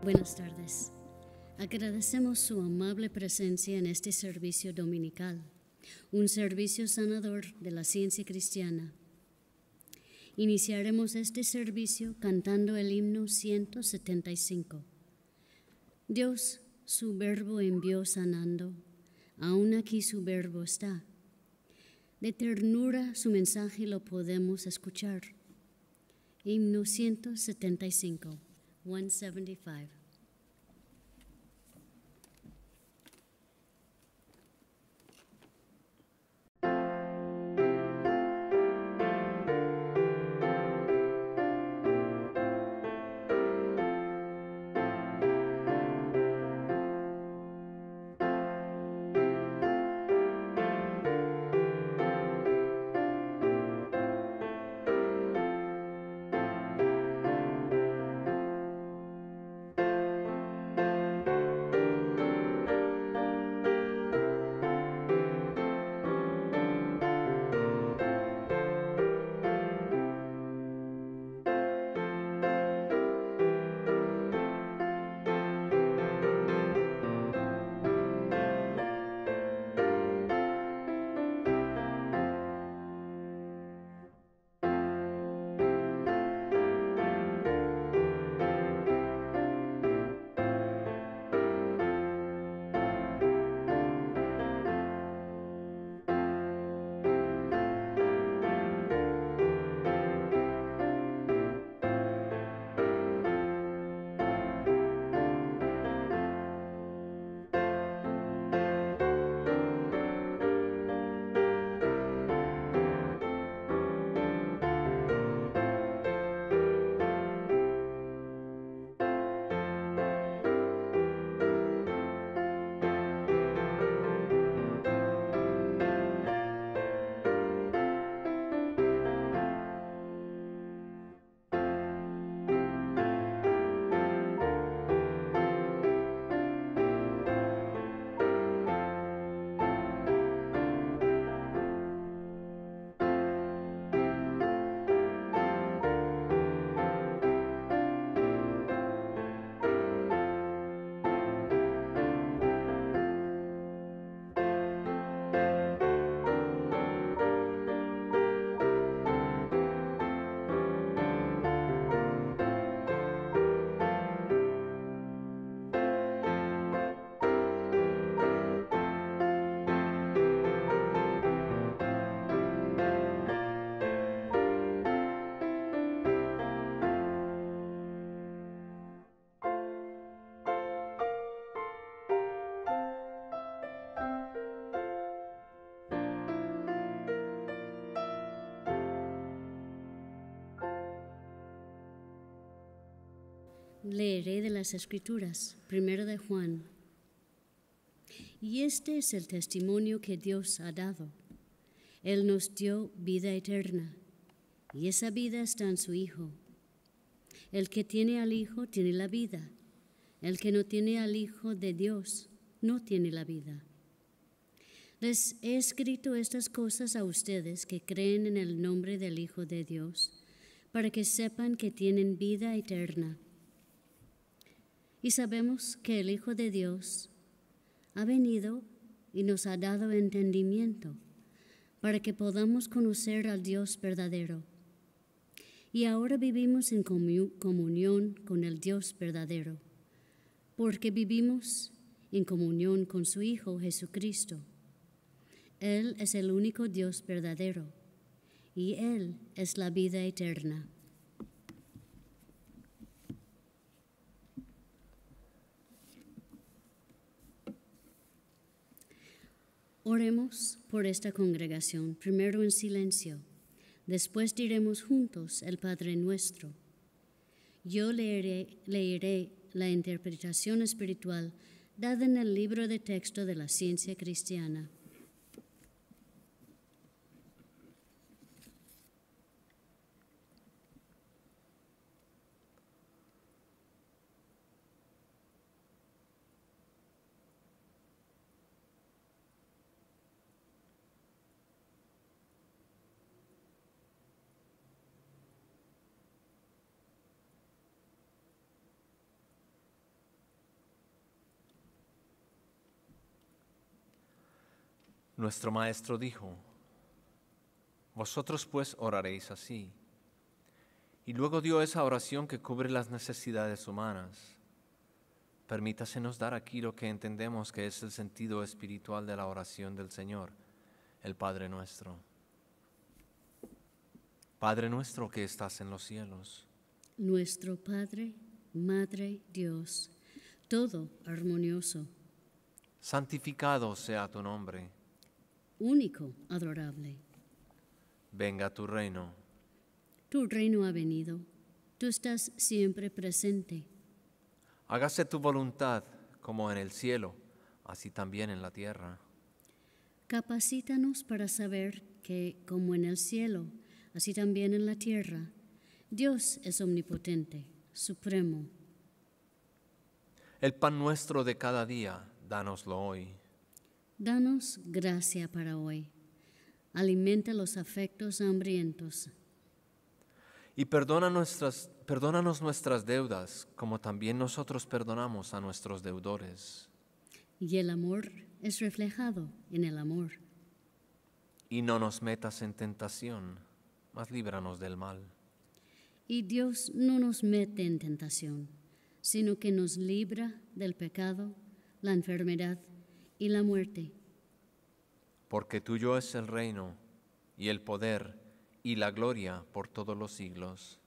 Buenas tardes. Agradecemos su amable presencia en este servicio dominical, un servicio sanador de la ciencia cristiana. Iniciaremos este servicio cantando el himno 175. Dios su verbo envió sanando, aún aquí su verbo está. De ternura su mensaje lo podemos escuchar. Himno 175, 175. Leeré de las Escrituras, primero de Juan. Y este es el testimonio que Dios ha dado. Él nos dio vida eterna, y esa vida está en su Hijo. El que tiene al Hijo tiene la vida. El que no tiene al Hijo de Dios no tiene la vida. Les he escrito estas cosas a ustedes que creen en el nombre del Hijo de Dios, para que sepan que tienen vida eterna. Y sabemos que el Hijo de Dios ha venido y nos ha dado entendimiento para que podamos conocer al Dios verdadero. Y ahora vivimos en comunión con el Dios verdadero, porque vivimos en comunión con su Hijo Jesucristo. Él es el único Dios verdadero, y Él es la vida eterna. Oremos por esta congregación, primero en silencio, después diremos juntos el Padre Nuestro. Yo leeré la interpretación espiritual dada en el libro de texto de la ciencia cristiana. Nuestro Maestro dijo: vosotros pues oraréis así. Y luego dio esa oración que cubre las necesidades humanas. Permítasenos dar aquí lo que entendemos que es el sentido espiritual de la oración del Señor, el Padre Nuestro. Padre nuestro que estás en los cielos. Nuestro Padre, Madre Dios, todo armonioso, Santificado sea tu nombre. único, adorable. Venga tu reino. Tu reino ha venido, tú estás siempre presente. Hágase tu voluntad como en el cielo, así también en la tierra. Capacítanos para saber que, como en el cielo, así también en la tierra, Dios es omnipotente, supremo. El pan nuestro de cada día, dánoslo hoy. Danos gracia para hoy. Alimenta los afectos hambrientos. Y perdónanos nuestras deudas, como también nosotros perdonamos a nuestros deudores. Y el amor es reflejado en el amor. Y no nos metas en tentación, mas líbranos del mal. Y Dios no nos mete en tentación, sino que nos libra del pecado, la enfermedad y la muerte. Porque tuyo es el reino, y el poder, y la gloria por todos los siglos.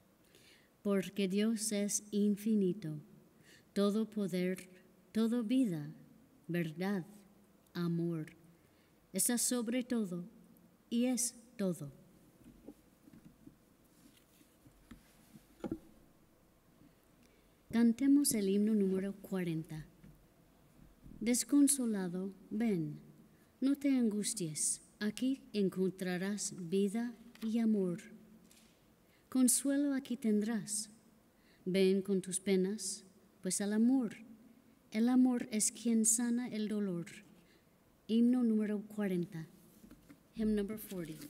Porque Dios es infinito, todo poder, toda vida, verdad, amor. Está sobre todo y es todo. Cantemos el himno número 40. Desconsolado, ven, no te angusties, aquí encontrarás vida y amor. Consuelo aquí tendrás. Ven con tus penas, pues el amor es quien sana el dolor. Himno número 40. Hymn number 40.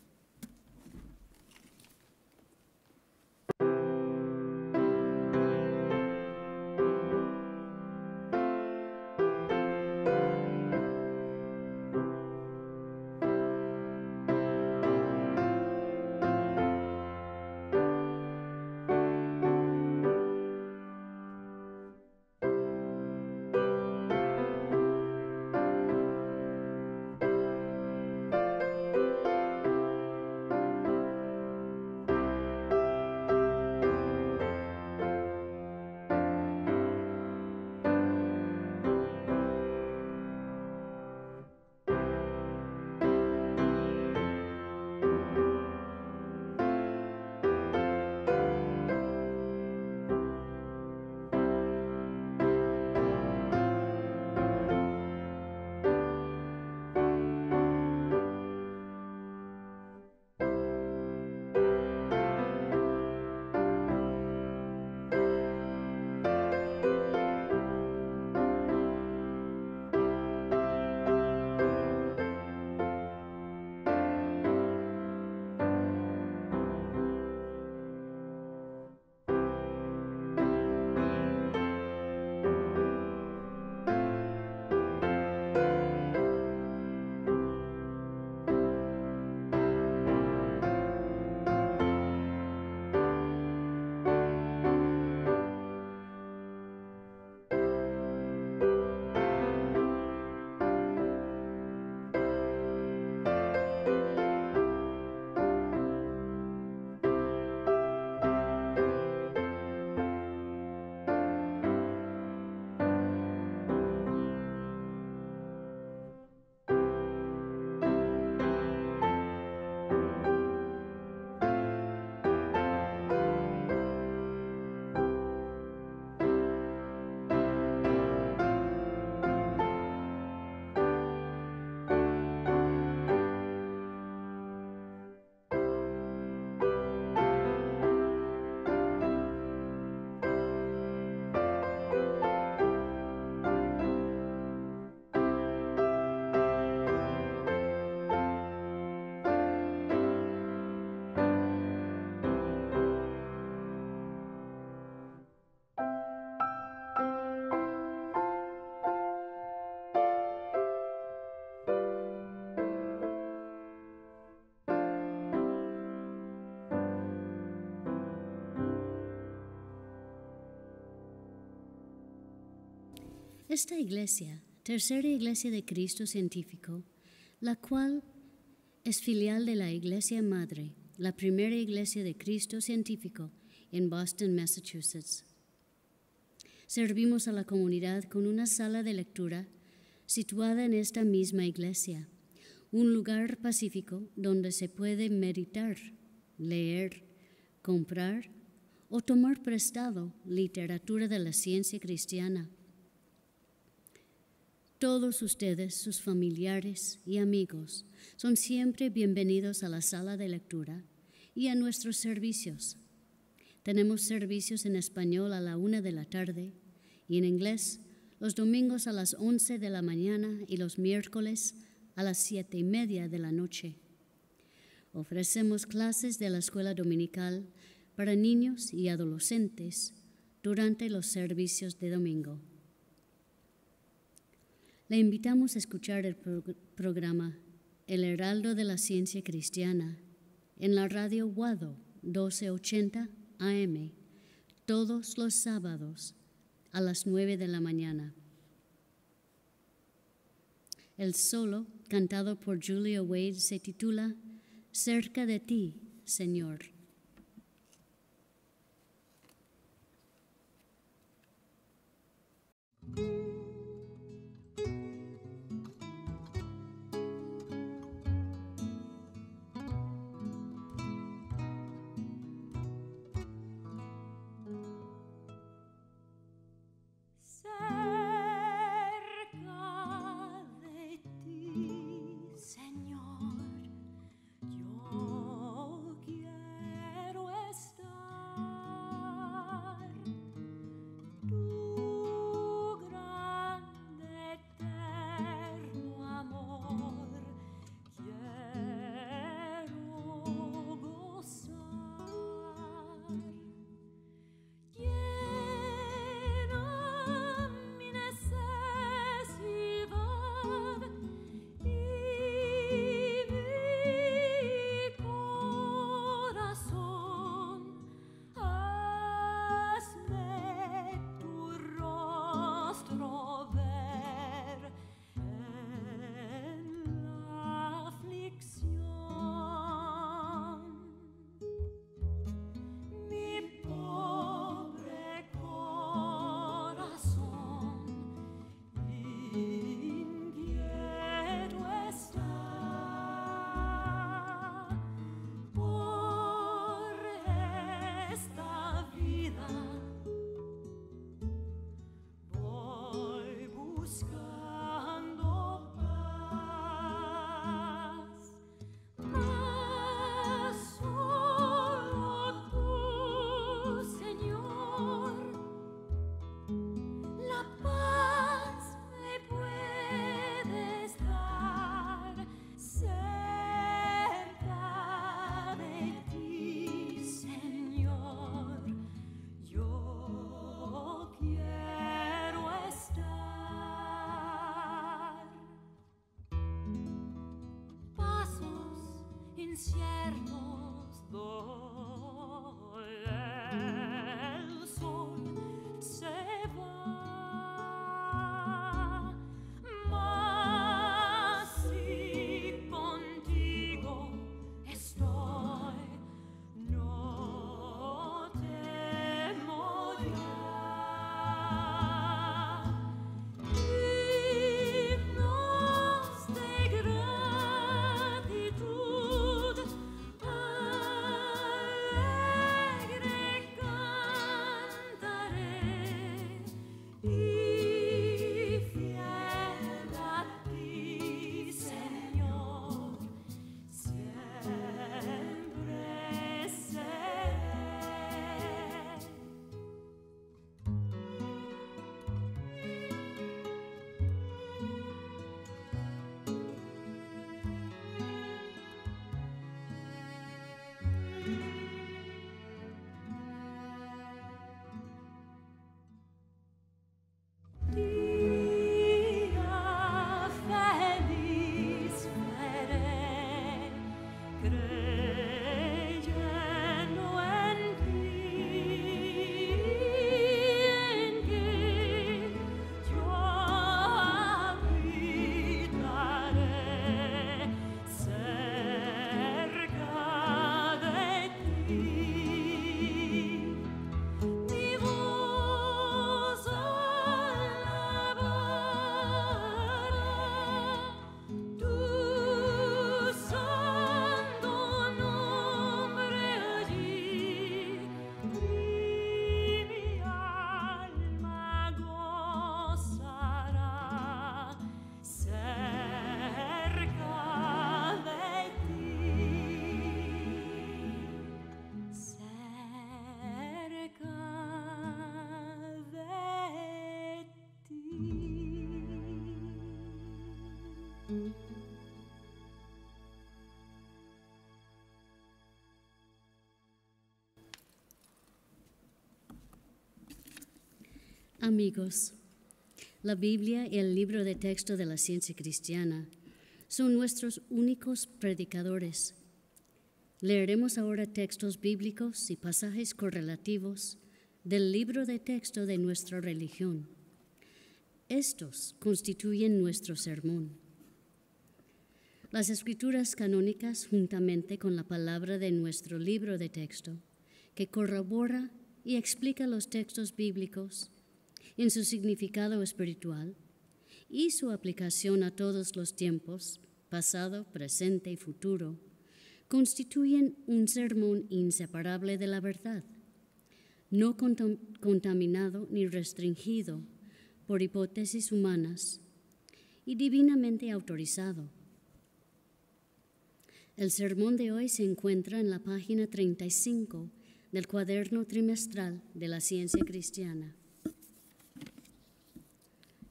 Esta iglesia, tercera iglesia de Cristo científico, la cual es filial de la Iglesia Madre, la primera iglesia de Cristo científico en Boston, Massachusetts. Servimos a la comunidad con una sala de lectura situada en esta misma iglesia, un lugar pacífico donde se puede meditar, leer, comprar o tomar prestado literatura de la ciencia cristiana. Todos ustedes, sus familiares y amigos, son siempre bienvenidos a la sala de lectura y a nuestros servicios. Tenemos servicios en español a la 1 de la tarde y en inglés los domingos a las 11 de la mañana y los miércoles a las 7:30 de la noche. Ofrecemos clases de la escuela dominical para niños y adolescentes durante los servicios de domingo. Le invitamos a escuchar el programa El Heraldo de la Ciencia Cristiana en la radio Wado 1280 AM todos los sábados a las 9 de la mañana. El solo, cantado por Julia Wade, se titula Cerca de ti, Señor. Señor, yo quiero Amigos, la Biblia y el libro de texto de la ciencia cristiana son nuestros únicos predicadores. Leeremos ahora textos bíblicos y pasajes correlativos del libro de texto de nuestra religión. Estos constituyen nuestro sermón. Las escrituras canónicas, juntamente con la palabra de nuestro libro de texto, que corrobora y explica los textos bíblicos en su significado espiritual y su aplicación a todos los tiempos, pasado, presente y futuro, constituyen un sermón inseparable de la verdad, no contaminado ni restringido por hipótesis humanas y divinamente autorizado. El sermón de hoy se encuentra en la página 35 del cuaderno trimestral de la ciencia cristiana.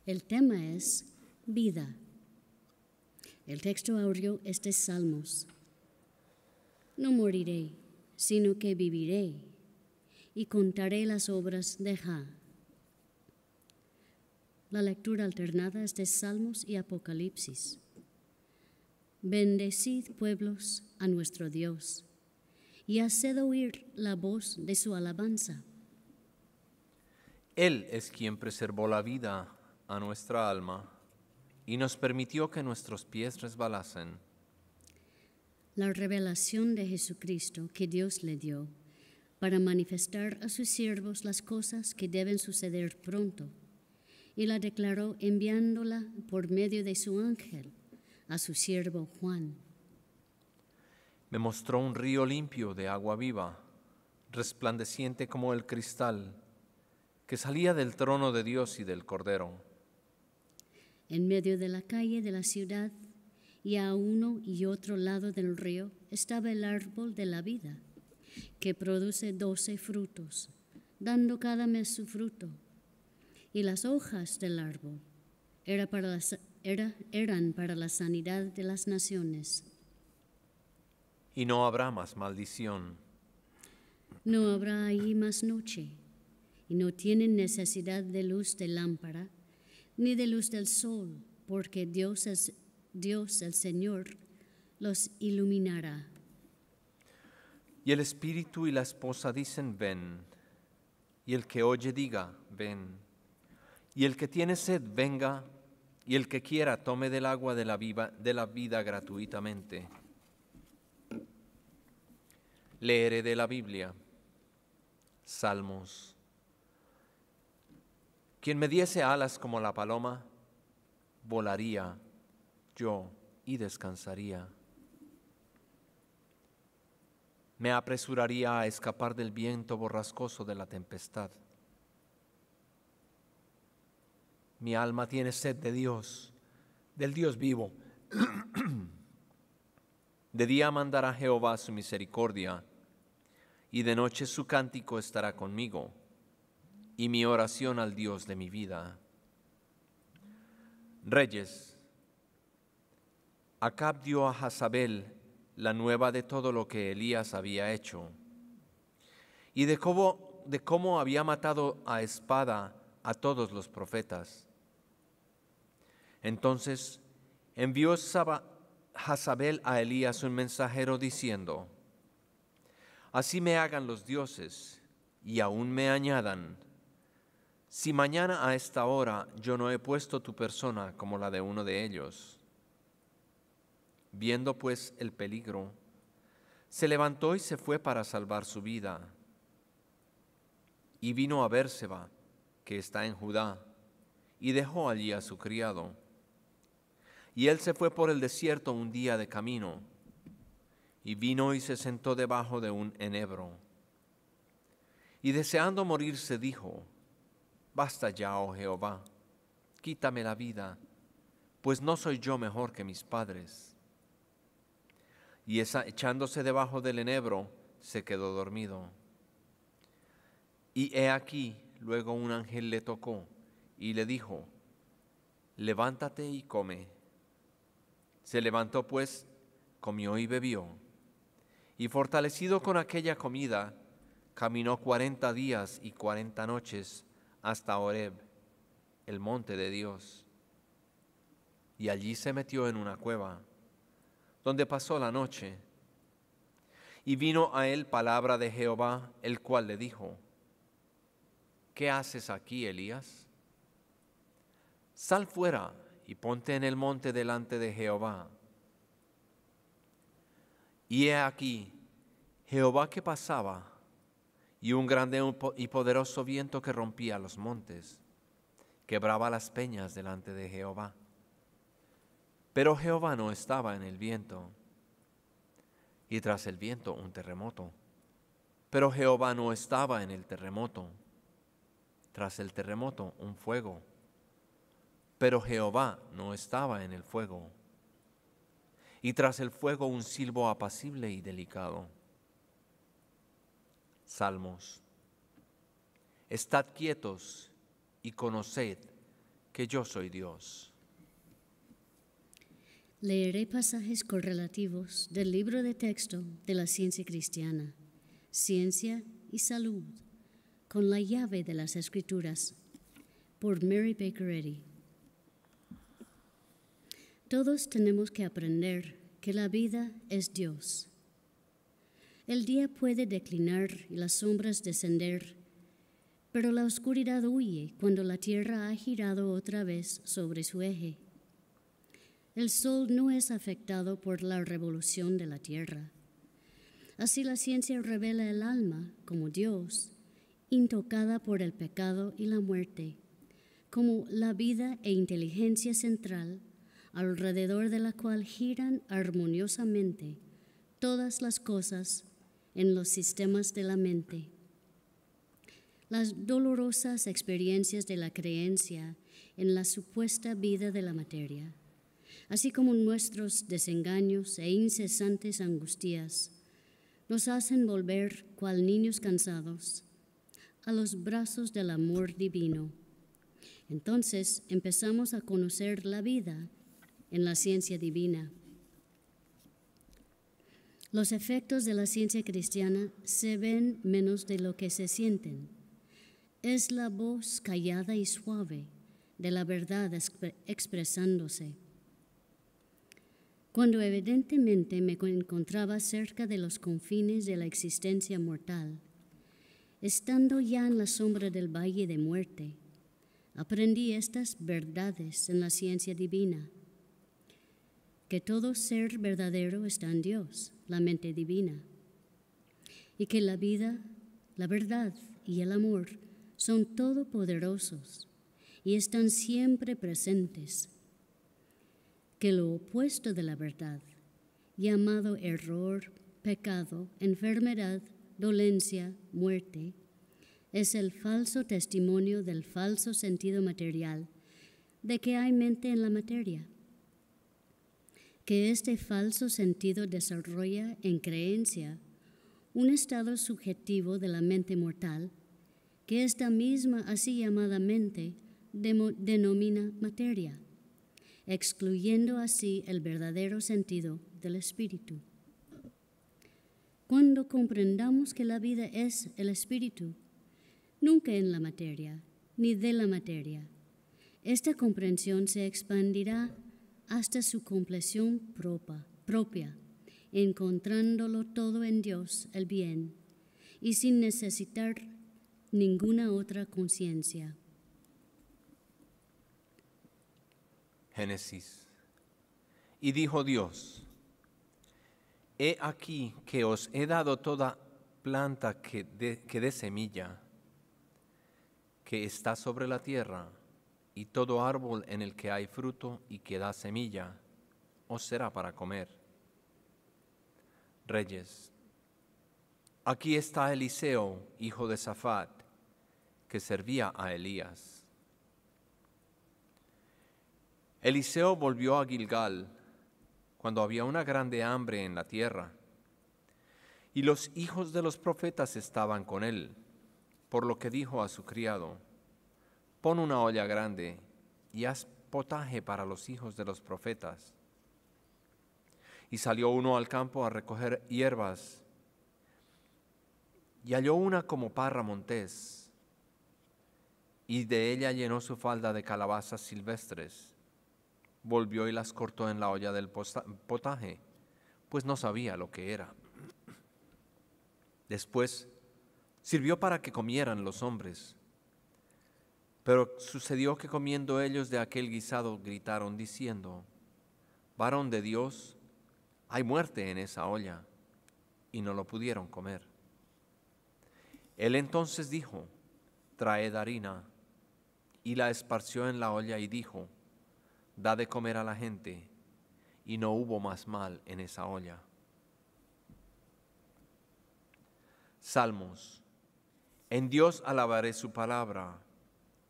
El tema es vida. El texto áureo es de Salmos. No moriré, sino que viviré y contaré las obras de Jah. La lectura alternada es de Salmos y Apocalipsis. Bendecid, pueblos, a nuestro Dios, y haced oír la voz de su alabanza. Él es quien preservó la vida a nuestra alma y nos permitió que nuestros pies resbalasen. La revelación de Jesucristo que Dios le dio para manifestar a sus siervos las cosas que deben suceder pronto, y la declaró enviándola por medio de su ángel a su siervo Juan. Me mostró un río limpio de agua viva, resplandeciente como el cristal, que salía del trono de Dios y del Cordero. En medio de la calle de la ciudad y a uno y otro lado del río estaba el árbol de la vida, que produce 12 frutos, dando cada mes su fruto. Y las hojas del árbol eran para la sanidad de las naciones. Y no habrá más maldición. No habrá allí más noche, y no tienen necesidad de luz de lámpara, ni de luz del sol, porque Dios el Señor los iluminará. Y el Espíritu y la esposa dicen, ven. Y el que oye diga, ven. Y el que tiene sed, venga. Y el que quiera, tome del agua de la vida gratuitamente. Leeré de la Biblia. Salmos. Quien me diese alas como la paloma, volaría yo y descansaría. Me apresuraría a escapar del viento borrascoso de la tempestad. Mi alma tiene sed de Dios, del Dios vivo. De día mandará Jehová su misericordia, y de noche su cántico estará conmigo, y mi oración al Dios de mi vida. Reyes. Acab dio a Jezabel la nueva de todo lo que Elías había hecho, y de cómo había matado a espada a todos los profetas. Entonces envió Jezabel a Elías un mensajero diciendo, así me hagan los dioses y aún me añadan, si mañana a esta hora yo no he puesto tu persona como la de uno de ellos. Viendo pues el peligro, se levantó y se fue para salvar su vida. Y vino a Bérseba, que está en Judá, y dejó allí a su criado. Y él se fue por el desierto un día de camino, y vino y se sentó debajo de un enebro. Y deseando morirse dijo, basta ya, oh Jehová, quítame la vida, pues no soy yo mejor que mis padres. Y echándose debajo del enebro, se quedó dormido. Y he aquí, luego un ángel le tocó y le dijo, levántate y come. Se levantó pues, comió y bebió, y fortalecido con aquella comida, caminó 40 días y 40 noches hasta Horeb, el monte de Dios. Y allí se metió en una cueva, donde pasó la noche. Y vino a él palabra de Jehová, el cual le dijo: ¿Qué haces aquí, Elías? Sal fuera y ponte en el monte delante de Jehová. Y he aquí, Jehová que pasaba, y un grande y poderoso viento que rompía los montes, quebraba las peñas delante de Jehová. Pero Jehová no estaba en el viento, y tras el viento un terremoto. Pero Jehová no estaba en el terremoto, tras el terremoto un fuego. Pero Jehová no estaba en el fuego, y tras el fuego un silbo apacible y delicado. Salmos. Estad quietos y conoced que yo soy Dios. Leeré pasajes correlativos del libro de texto de la ciencia cristiana, Ciencia y Salud, con la llave de las Escrituras, por Mary Baker Eddy. Todos tenemos que aprender que la vida es Dios. El día puede declinar y las sombras descender, pero la oscuridad huye cuando la tierra ha girado otra vez sobre su eje. El sol no es afectado por la revolución de la tierra. Así la ciencia revela el alma como Dios, intocada por el pecado y la muerte, como la vida e inteligencia central alrededor de la cual giran armoniosamente todas las cosas en los sistemas de la mente. Las dolorosas experiencias de la creencia en la supuesta vida de la materia, así como nuestros desengaños e incesantes angustias, nos hacen volver, cual niños cansados, a los brazos del amor divino. Entonces empezamos a conocer la vida en la ciencia divina. Los efectos de la ciencia cristiana se ven menos de lo que se sienten. Es la voz callada y suave de la verdad expresándose. Cuando evidentemente me encontraba cerca de los confines de la existencia mortal, estando ya en la sombra del valle de muerte, aprendí estas verdades en la ciencia divina: que todo ser verdadero está en Dios, la mente divina, y que la vida, la verdad y el amor son todopoderosos y están siempre presentes, que lo opuesto de la verdad, llamado error, pecado, enfermedad, dolencia, muerte, es el falso testimonio del falso sentido material de que hay mente en la materia, que este falso sentido desarrolla en creencia un estado subjetivo de la mente mortal que esta misma así llamada mente denomina materia, excluyendo así el verdadero sentido del espíritu. Cuando comprendamos que la vida es el espíritu, nunca en la materia, ni de la materia, esta comprensión se expandirá hasta su compleción propia, encontrándolo todo en Dios, el bien, y sin necesitar ninguna otra conciencia. Génesis. Y dijo Dios: He aquí que os he dado toda planta que dé semilla, que está sobre la tierra, y todo árbol en el que hay fruto y que da semilla, os será para comer. Reyes. Aquí está Eliseo, hijo de Safat, que servía a Elías. Eliseo volvió a Gilgal cuando había una grande hambre en la tierra, y los hijos de los profetas estaban con él, por lo que dijo a su criado: Pon una olla grande y haz potaje para los hijos de los profetas. Y salió uno al campo a recoger hierbas, y halló una como parra montés, y de ella llenó su falda de calabazas silvestres. Volvió y las cortó en la olla del potaje, pues no sabía lo que era. Después sirvió para que comieran los hombres. Pero sucedió que comiendo ellos de aquel guisado gritaron diciendo: «Varón de Dios, hay muerte en esa olla», y no lo pudieron comer. Él entonces dijo: «Traed harina», y la esparció en la olla y dijo: «Da de comer a la gente», y no hubo más mal en esa olla. Salmos. En Dios alabaré su palabra,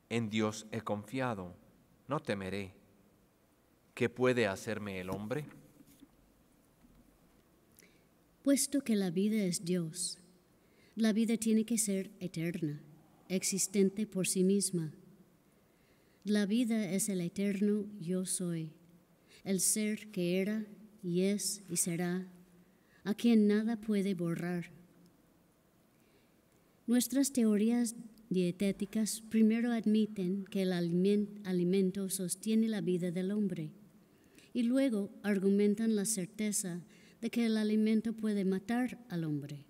en Dios he confiado, no temeré. ¿Qué puede hacerme el hombre? Puesto que la vida es Dios, la vida tiene que ser eterna, existente por sí misma. La vida es el eterno yo soy, el ser que era y es y será, a quien nada puede borrar. Nuestras teorías dietéticas primero admiten que el alimento sostiene la vida del hombre y luego argumentan la certeza de que el alimento puede matar al hombre.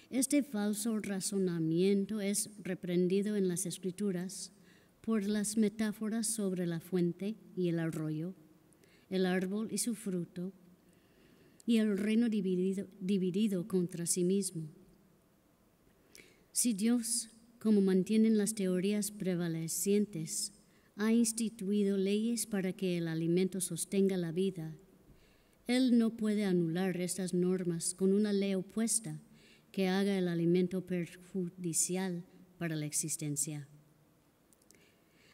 Este falso razonamiento es reprendido en las Escrituras por las metáforas sobre la fuente y el arroyo, el árbol y su fruto, y el reino dividido contra sí mismo. Si Dios, como mantienen las teorías prevalecientes, ha instituido leyes para que el alimento sostenga la vida, Él no puede anular estas normas con una ley opuesta que haga el alimento perjudicial para la existencia.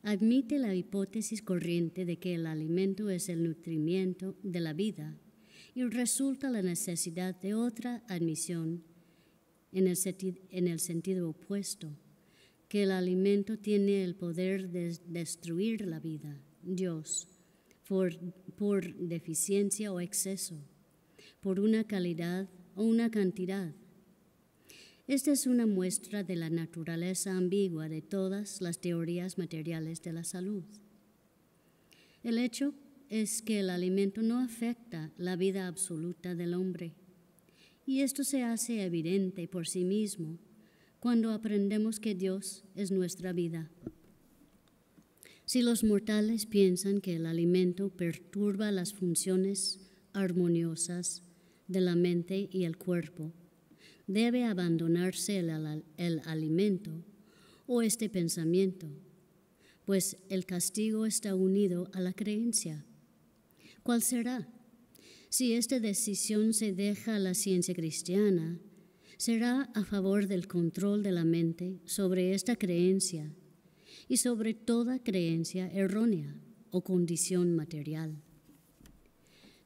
Admite la hipótesis corriente de que el alimento es el nutrimiento de la vida y resulta la necesidad de otra admisión en el sentido opuesto, que el alimento tiene el poder de destruir la vida, Dios, por deficiencia o exceso, por una calidad o una cantidad. Esta es una muestra de la naturaleza ambigua de todas las teorías materiales de la salud. El hecho es que el alimento no afecta la vida absoluta del hombre, y esto se hace evidente por sí mismo cuando aprendemos que Dios es nuestra vida. Si los mortales piensan que el alimento perturba las funciones armoniosas de la mente y el cuerpo, debe abandonarse el alimento o este pensamiento, pues el castigo está unido a la creencia. ¿Cuál será? Si esta decisión se deja a la ciencia cristiana, será a favor del control de la mente sobre esta creencia y sobre toda creencia errónea o condición material.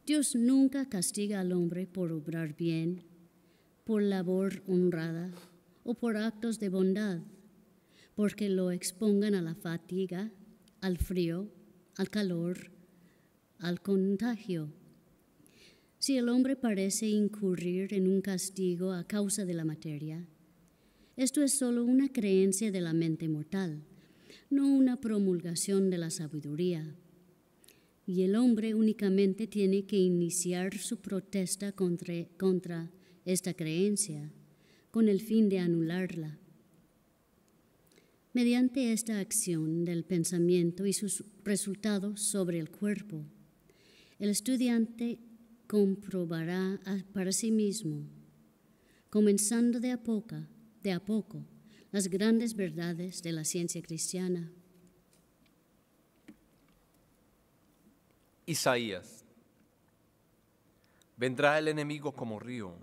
Dios nunca castiga al hombre por obrar bien, por labor honrada o por actos de bondad, porque lo expongan a la fatiga, al frío, al calor, al contagio. Si el hombre parece incurrir en un castigo a causa de la materia, esto es solo una creencia de la mente mortal, no una promulgación de la sabiduría. Y el hombre únicamente tiene que iniciar su protesta contra esta creencia, con el fin de anularla. Mediante esta acción del pensamiento y sus resultados sobre el cuerpo, el estudiante comprobará para sí mismo, comenzando de a poco, las grandes verdades de la ciencia cristiana. Isaías. Vendrá el enemigo como río,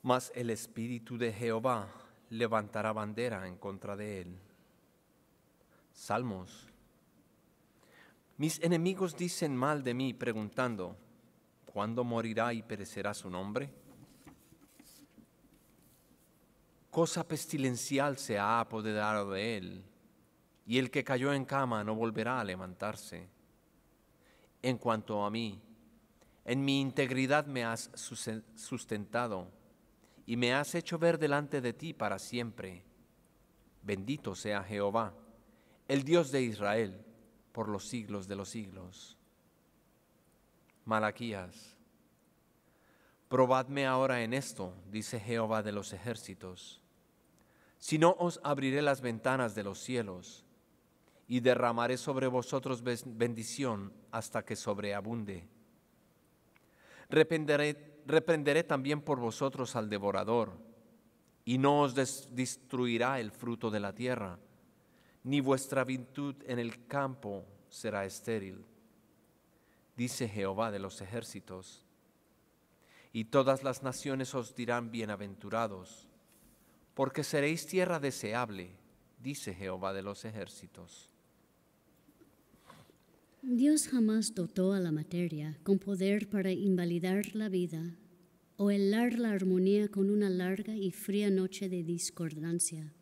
mas el Espíritu de Jehová levantará bandera en contra de él. Salmos. Mis enemigos dicen mal de mí, preguntando: ¿cuándo morirá y perecerá su nombre? Cosa pestilencial se ha apoderado de él, y el que cayó en cama no volverá a levantarse. En cuanto a mí, en mi integridad me has sustentado, y me has hecho ver delante de ti para siempre. Bendito sea Jehová, el Dios de Israel, por los siglos de los siglos. Malaquías. Probadme ahora en esto, dice Jehová de los ejércitos, si no os abriré las ventanas de los cielos y derramaré sobre vosotros bendición hasta que sobreabunde. Reprenderé también por vosotros al devorador, y no os destruirá el fruto de la tierra, ni vuestra virtud en el campo será estéril, dice Jehová de los ejércitos. Y todas las naciones os dirán bienaventurados, porque seréis tierra deseable, dice Jehová de los ejércitos. Dios jamás dotó a la materia con poder para invalidar la vida o helar la armonía con una larga y fría noche de discordancia.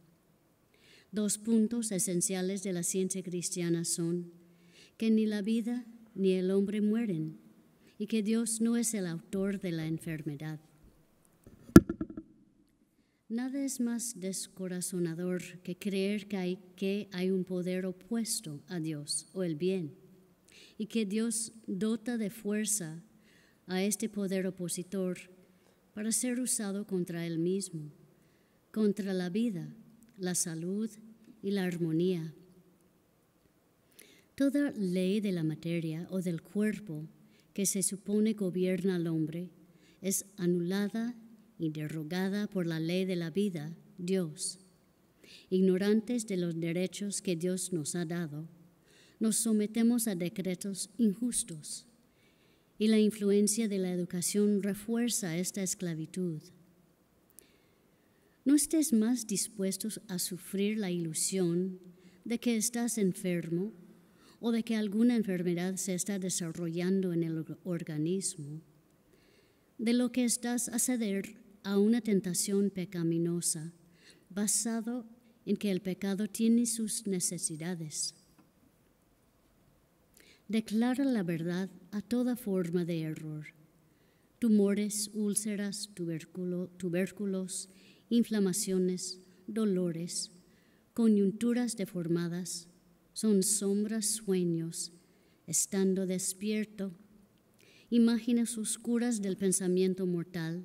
Dos puntos esenciales de la ciencia cristiana son que ni la vida ni el hombre mueren y que Dios no es el autor de la enfermedad. Nada es más descorazonador que creer que hay un poder opuesto a Dios o el bien, y que Dios dota de fuerza a este poder opositor para ser usado contra él mismo, contra la vida, la salud y la armonía. Toda ley de la materia o del cuerpo que se supone gobierna al hombre es anulada y derogada por la ley de la vida, Dios. Ignorantes de los derechos que Dios nos ha dado, nos sometemos a decretos injustos, y la influencia de la educación refuerza esta esclavitud. No estés más dispuestos a sufrir la ilusión de que estás enfermo o de que alguna enfermedad se está desarrollando en el organismo, de lo que estás a ceder a una tentación pecaminosa basado en que el pecado tiene sus necesidades. Declara la verdad a toda forma de error. Tumores, úlceras, tubérculos, inflamaciones, dolores, coyunturas deformadas, son sombras, sueños, estando despierto, imágenes oscuras del pensamiento mortal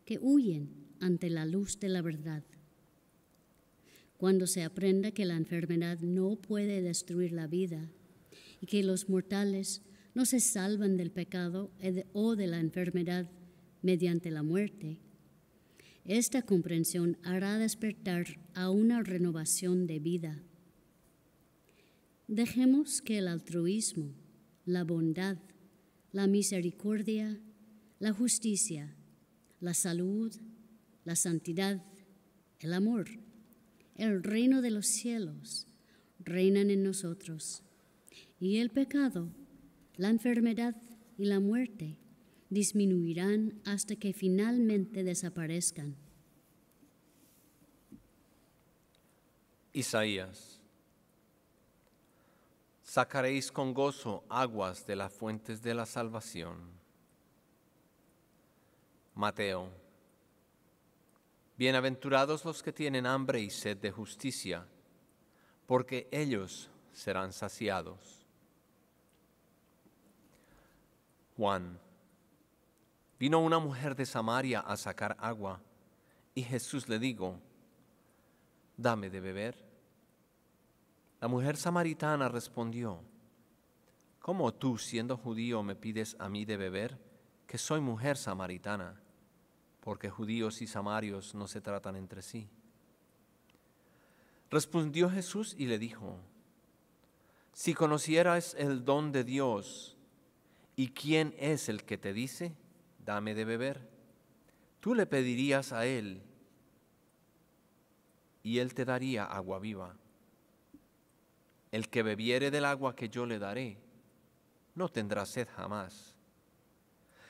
que huyen ante la luz de la verdad. Cuando se aprenda que la enfermedad no puede destruir la vida y que los mortales no se salvan del pecado o de la enfermedad mediante la muerte, esta comprensión hará despertar a una renovación de vida. Dejemos que el altruismo, la bondad, la misericordia, la justicia, la salud, la santidad, el amor, el reino de los cielos reinan en nosotros, y el pecado, la enfermedad y la muerte disminuirán hasta que finalmente desaparezcan. Isaías. Sacaréis con gozo aguas de las fuentes de la salvación. Mateo. Bienaventurados los que tienen hambre y sed de justicia, porque ellos serán saciados. Juan. Vino una mujer de Samaria a sacar agua, y Jesús le dijo, dame de beber. La mujer samaritana respondió, ¿cómo tú, siendo judío, me pides a mí de beber, que soy mujer samaritana? Porque judíos y samarios no se tratan entre sí. Respondió Jesús y le dijo, si conocieras el don de Dios y quién es el que te dice, dame de beber, tú le pedirías a él y él te daría agua viva. El que bebiere del agua que yo le daré, no tendrá sed jamás,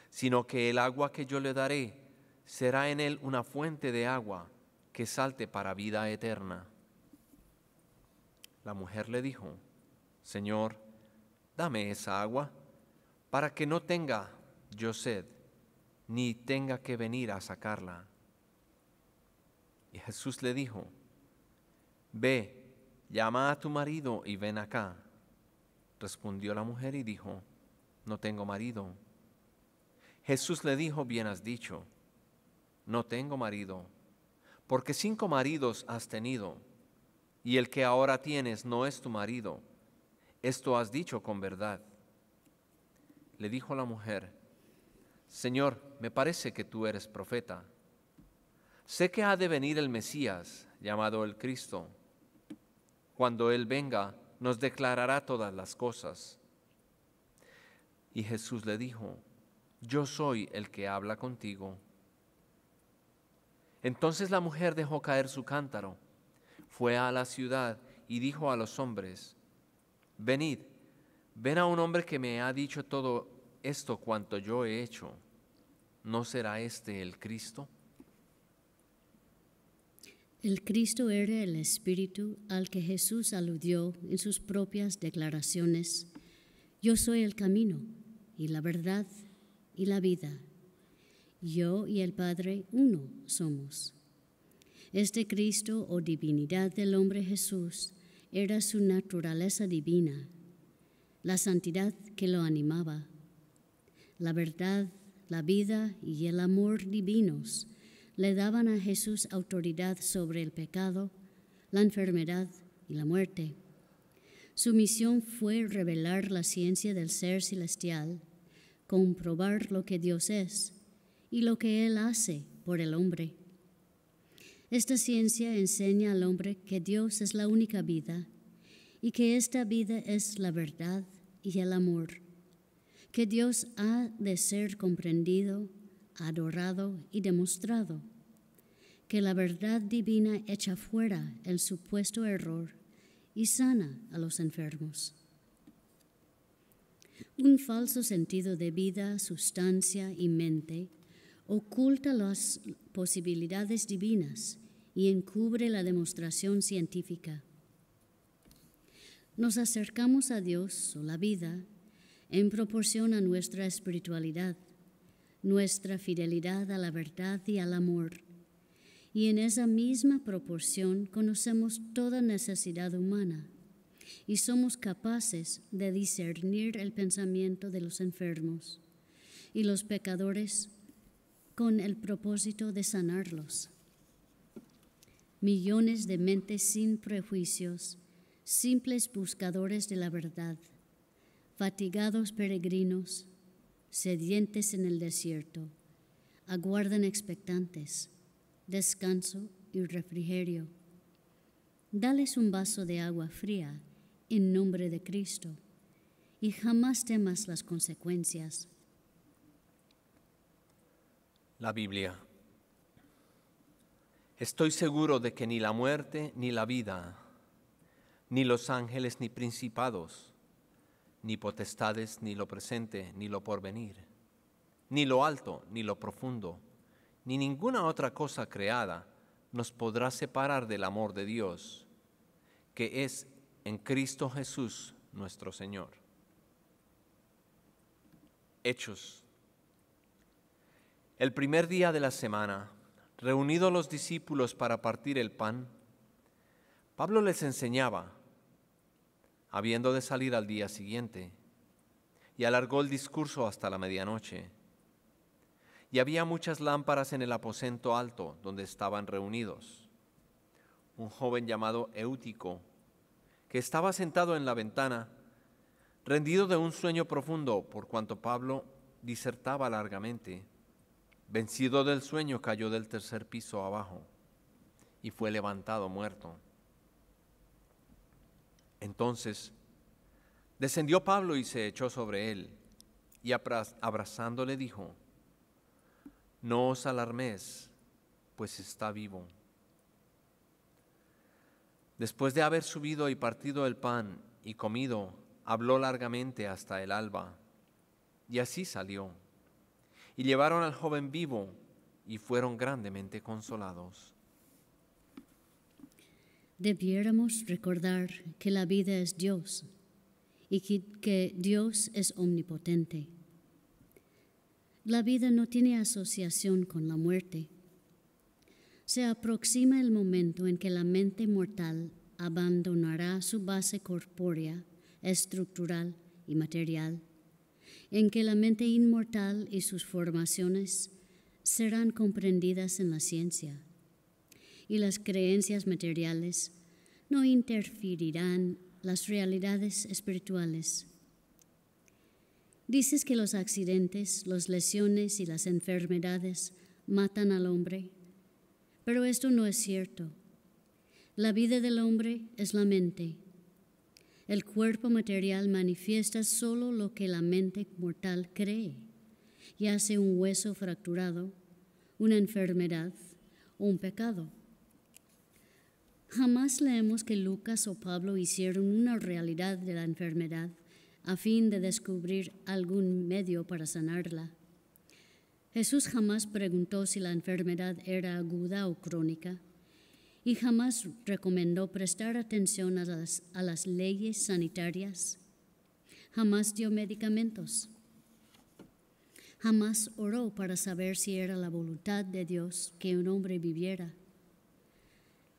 sino que el agua que yo le daré será en él una fuente de agua que salte para vida eterna. La mujer le dijo, Señor, dame esa agua, para que no tenga yo sed, ni tenga que venir a sacarla. Y Jesús le dijo, Ve, llama a tu marido y ven acá. Respondió la mujer y dijo, no tengo marido. Jesús le dijo, bien has dicho, no tengo marido, porque 5 maridos has tenido, y el que ahora tienes no es tu marido. Esto has dicho con verdad. Le dijo la mujer, Señor, me parece que tú eres profeta. Sé que ha de venir el Mesías, llamado el Cristo. Cuando Él venga, nos declarará todas las cosas. Y Jesús le dijo, yo soy el que habla contigo. Entonces la mujer dejó caer su cántaro, fue a la ciudad y dijo a los hombres, venid, ven a un hombre que me ha dicho todo esto cuanto yo he hecho. ¿No será este el Cristo? El Cristo era el Espíritu al que Jesús aludió en sus propias declaraciones. Yo soy el camino y la verdad y la vida. Yo y el Padre uno somos. Este Cristo o divinidad del hombre Jesús era su naturaleza divina, la santidad que lo animaba, la verdad, la vida y el amor divinos le daban a Jesús autoridad sobre el pecado, la enfermedad y la muerte. Su misión fue revelar la ciencia del ser celestial, comprobar lo que Dios es y lo que Él hace por el hombre. Esta ciencia enseña al hombre que Dios es la única vida y que esta vida es la verdad y el amor, que Dios ha de ser comprendido, adorado y demostrado, que la verdad divina echa fuera el supuesto error y sana a los enfermos. Un falso sentido de vida, sustancia y mente oculta las posibilidades divinas y encubre la demostración científica. Nos acercamos a Dios o la vida en proporción a nuestra espiritualidad, nuestra fidelidad a la verdad y al amor, y en esa misma proporción conocemos toda necesidad humana y somos capaces de discernir el pensamiento de los enfermos y los pecadores con el propósito de sanarlos. Millones de mentes sin prejuicios, simples buscadores de la verdad, fatigados peregrinos, sedientes en el desierto, aguardan expectantes descanso y refrigerio. Dales un vaso de agua fría en nombre de Cristo y jamás temas las consecuencias. La Biblia. Estoy seguro de que ni la muerte ni la vida, ni los ángeles ni principados, ni potestades ni lo presente ni lo porvenir, ni lo alto ni lo profundo, ni ninguna otra cosa creada nos podrá separar del amor de Dios, que es en Cristo Jesús nuestro Señor. Hechos. El primer día de la semana, reunidos los discípulos para partir el pan, Pablo les enseñaba, habiendo de salir al día siguiente, y alargó el discurso hasta la medianoche. Y había muchas lámparas en el aposento alto donde estaban reunidos. Un joven llamado Eutico, que estaba sentado en la ventana, rendido de un sueño profundo por cuanto Pablo disertaba largamente, vencido del sueño cayó del 3er piso abajo y fue levantado muerto. Entonces descendió Pablo y se echó sobre él y abrazándole dijo, no os alarméis, pues está vivo. Después de haber subido y partido el pan y comido, habló largamente hasta el alba, y así salió. Y llevaron al joven vivo y fueron grandemente consolados. Debiéramos recordar que la vida es Dios y que Dios es omnipotente. La vida no tiene asociación con la muerte. Se aproxima el momento en que la mente mortal abandonará su base corpórea, estructural y material, en que la mente inmortal y sus formaciones serán comprendidas en la ciencia, y las creencias materiales no interferirán las realidades espirituales. Dices que los accidentes, las lesiones y las enfermedades matan al hombre, pero esto no es cierto. La vida del hombre es la mente. El cuerpo material manifiesta solo lo que la mente mortal cree, ya sea un hueso fracturado, una enfermedad o un pecado. Jamás leemos que Lucas o Pablo hicieron una realidad de la enfermedad a fin de descubrir algún medio para sanarla. Jesús jamás preguntó si la enfermedad era aguda o crónica, y jamás recomendó prestar atención a las leyes sanitarias. Jamás dio medicamentos. Jamás oró para saber si era la voluntad de Dios que un hombre viviera.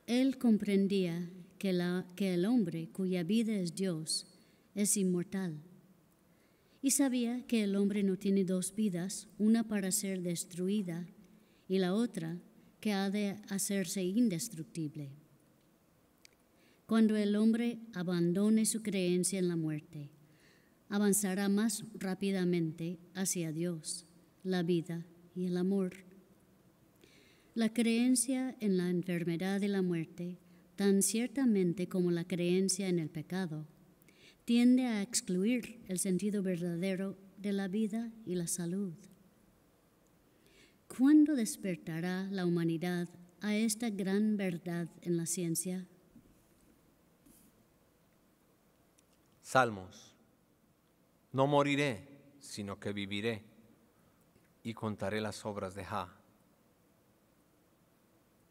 Él comprendía que el hombre cuya vida es Dios es inmortal, y sabía que el hombre no tiene dos vidas, una para ser destruida y la otra que ha de hacerse indestructible. Cuando el hombre abandone su creencia en la muerte, avanzará más rápidamente hacia Dios, la vida y el amor. La creencia en la enfermedad y la muerte, tan ciertamente como la creencia en el pecado, tiende a excluir el sentido verdadero de la vida y la salud. ¿Cuándo despertará la humanidad a esta gran verdad en la ciencia? Salmos. No moriré, sino que viviré, y contaré las obras de Jah.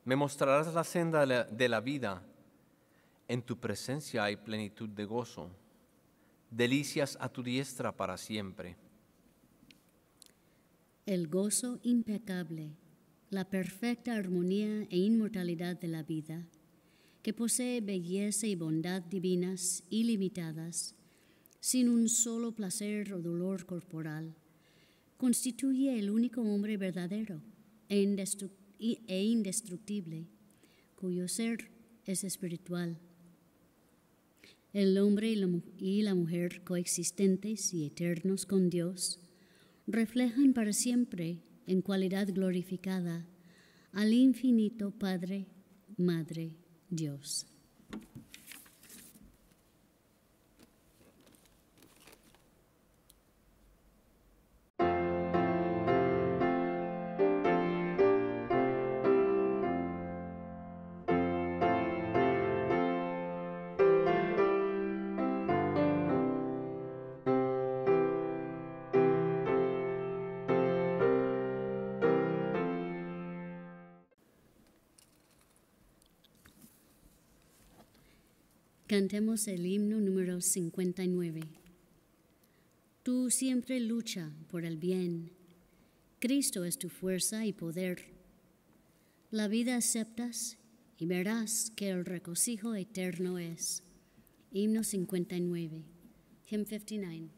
Me mostrarás la senda de la vida. En tu presencia hay plenitud de gozo, delicias a tu diestra para siempre. El gozo impecable, la perfecta armonía e inmortalidad de la vida, que posee belleza y bondad divinas ilimitadas, sin un solo placer o dolor corporal, constituye el único hombre verdadero e indestructible, cuyo ser es espiritual. El hombre y la mujer coexistentes y eternos con Dios reflejan para siempre, en cualidad glorificada, al infinito Padre, Madre, Dios. Cantemos el himno número 59. Tú siempre lucha por el bien. Cristo es tu fuerza y poder. La vida aceptas y verás que el regocijo eterno es. Himno 59. Hymn 59.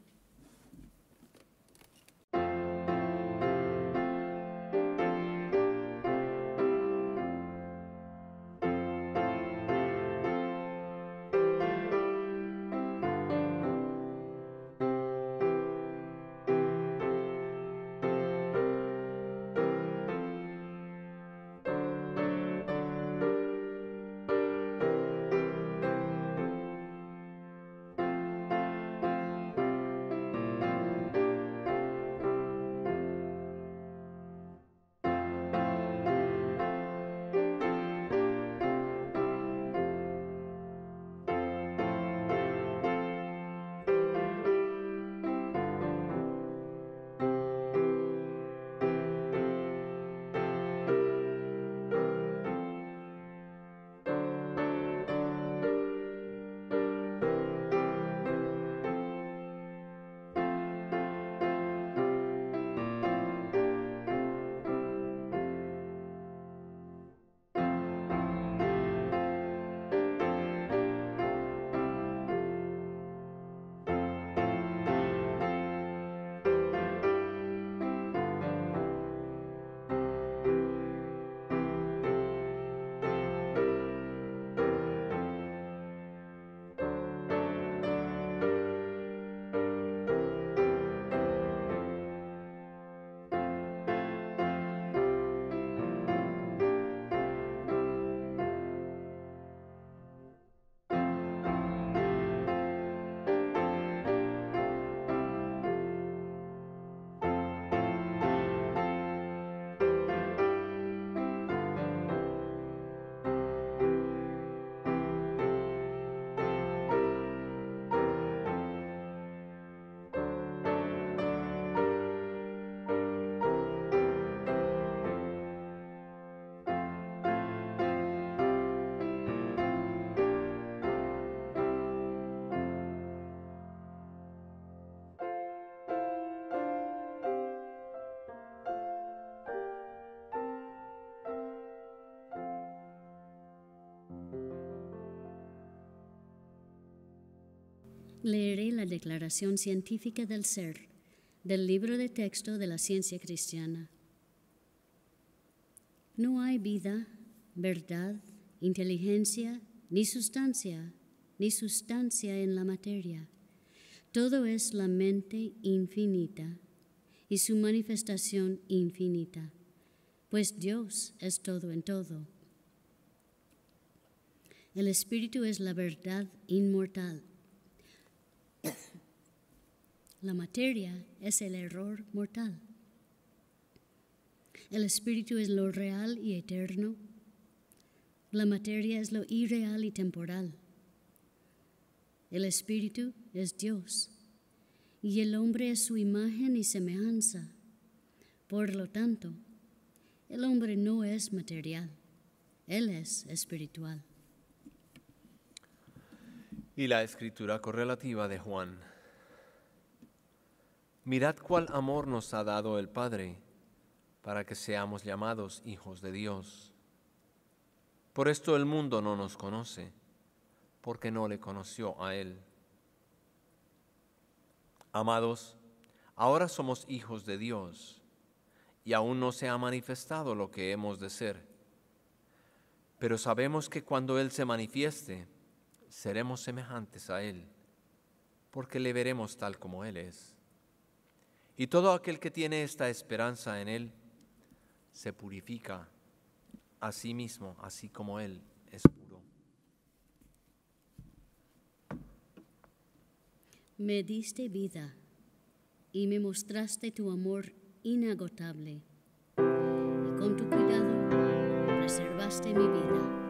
leeré la declaración científica del ser del libro de texto de la ciencia cristiana. No hay vida, verdad, inteligencia, ni sustancia en la materia. Todo es la mente infinita y su manifestación infinita, pues Dios es todo en todo. El Espíritu es la verdad inmortal. La materia es el error mortal. El Espíritu es lo real y eterno. La materia es lo irreal y temporal. El Espíritu es Dios, y el hombre es su imagen y semejanza. Por lo tanto, el hombre no es material, él es espiritual. Y la escritura correlativa de Juan. Mirad cuál amor nos ha dado el Padre, para que seamos llamados hijos de Dios. Por esto el mundo no nos conoce, porque no le conoció a Él. Amados, ahora somos hijos de Dios, y aún no se ha manifestado lo que hemos de ser. Pero sabemos que cuando Él se manifieste, seremos semejantes a Él, porque le veremos tal como Él es. Y todo aquel que tiene esta esperanza en Él, se purifica a sí mismo, así como Él es puro. Me diste vida y me mostraste tu amor inagotable, y con tu cuidado preservaste mi vida.